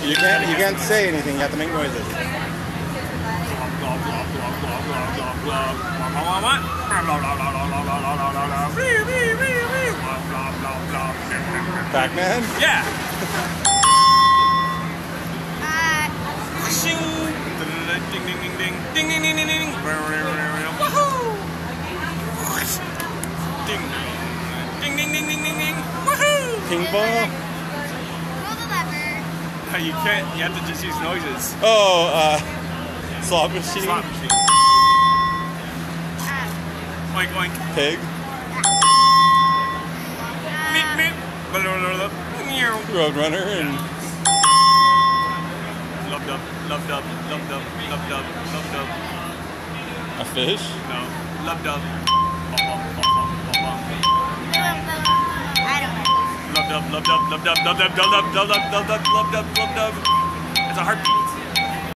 You can't say anything. You have to make noises. Pac-Man? Yeah. Ding ding ding ding ding ding ding ding ding. Woohoo! Ding ding ding ding ding ding ding. Woohoo! Ping pong? Pull the lever. You can't. You have to just use noises. Oh, slot machine? Slot machine. Oink oink. Pig? Meep meep. Roadrunner and... Love dub. Love dub. Love dub. Love dub. Love dub. A fish? No. Love dub. I don't know. Love dub. Love dub. Love dub. Love dub. Love dub. Love dub. Love dub. Love dub. Love dub. It's a heartbeat.